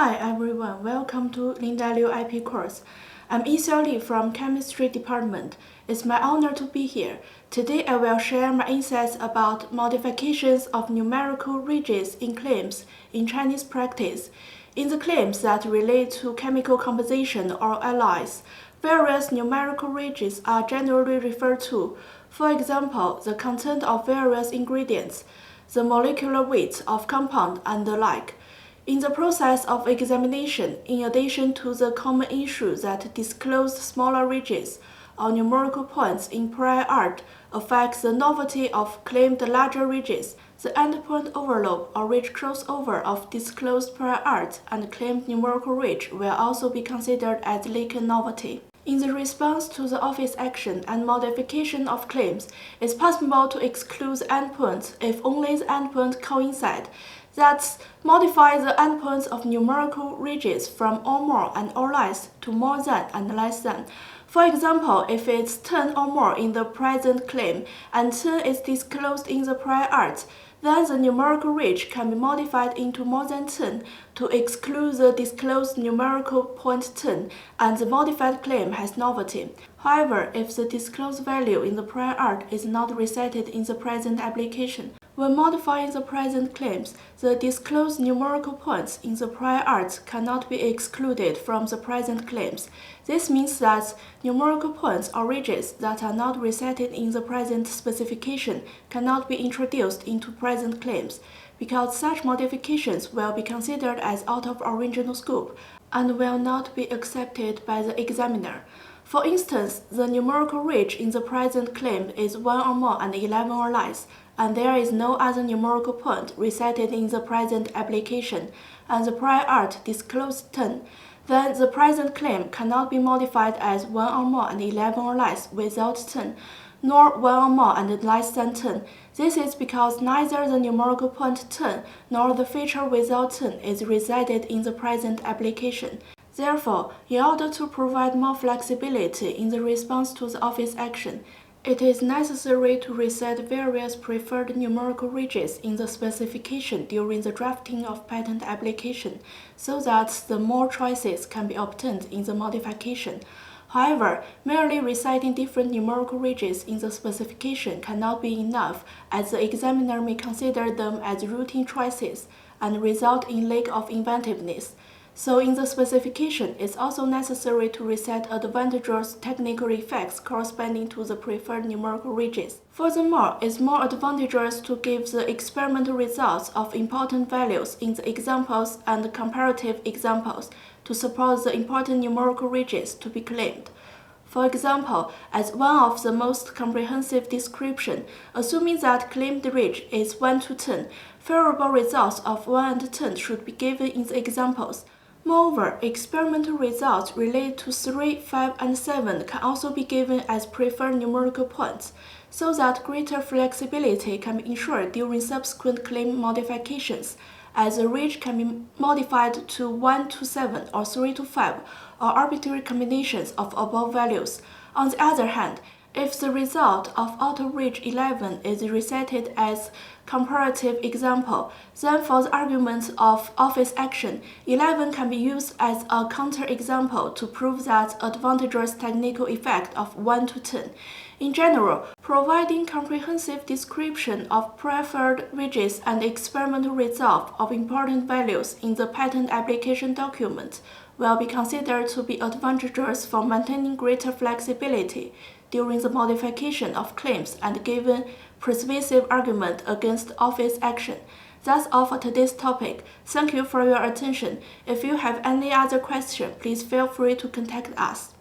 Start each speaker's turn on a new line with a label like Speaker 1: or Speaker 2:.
Speaker 1: Hi everyone, welcome to Linda Liu IP course. I'm Yixiao Li from Chemistry Department. It's my honor to be here. Today I will share my insights about modifications of numerical ranges in claims in Chinese practice. In the claims that relate to chemical composition or alloys, various numerical ranges are generally referred to. For example, the content of various ingredients, the molecular weight of compound, and the like. In the process of examination, in addition to the common issue that disclosed smaller ranges or numerical points in prior art affects the novelty of claimed larger ranges, the endpoint overlap or range crossover of disclosed prior art and claimed numerical range will also be considered as latent novelty. In the response to the office action and modification of claims, it's possible to exclude the endpoints if only the endpoint coincide. That modify the endpoints of numerical ranges from or more and or less to more than and less than. For example, if it's 10 or more in the present claim and 10 is disclosed in the prior art, then the numerical range can be modified into more than 10 to exclude the disclosed numerical point 10, and the modified claim has novelty. However, if the disclosed value in the prior art is not recited in the present application, when modifying the present claims, the disclosed numerical points in the prior art cannot be excluded from the present claims. This means that numerical points or ranges that are not recited in the present specification cannot be introduced into present claims, because such modifications will be considered as out of original scope and will not be accepted by the examiner. For instance, the numerical range in the present claim is 1 or more and 11 or less, and there is no other numerical point recited in the present application, and the prior art disclosed 10, then the present claim cannot be modified as 1 or more and 11 or less without 10, nor 1 or more and less than 10. This is because neither the numerical point 10 nor the feature without 10 is recited in the present application. Therefore, in order to provide more flexibility in the response to the office action, it is necessary to recite various preferred numerical ranges in the specification during the drafting of patent application, so that the more choices can be obtained in the modification. However, merely reciting different numerical ranges in the specification cannot be enough, as the examiner may consider them as routine choices and result in lack of inventiveness. So in the specification, it's also necessary to recite advantageous technical effects corresponding to the preferred numerical ranges. Furthermore, it's more advantageous to give the experimental results of important values in the examples and comparative examples to support the important numerical ranges to be claimed. For example, as one of the most comprehensive description, assuming that claimed range is 1 to 10, favorable results of 1 and 10 should be given in the examples. Moreover, experimental results related to 3, 5, and 7 can also be given as preferred numerical points, so that greater flexibility can be ensured during subsequent claim modifications, as the range can be modified to 1 to 7 or 3 to 5, or arbitrary combinations of above values. On the other hand, if the result of outer range 11 is recited as comparative example, then for the argument of office action, 11 can be used as a counterexample to prove that advantageous technical effect of 1 to 10. In general, providing comprehensive description of preferred ranges and experimental results of important values in the patent application document will be considered to be advantageous for maintaining greater flexibility during the modification of claims and giving persuasive argument against office action. That's all for today's topic. Thank you for your attention. If you have any other question, please feel free to contact us.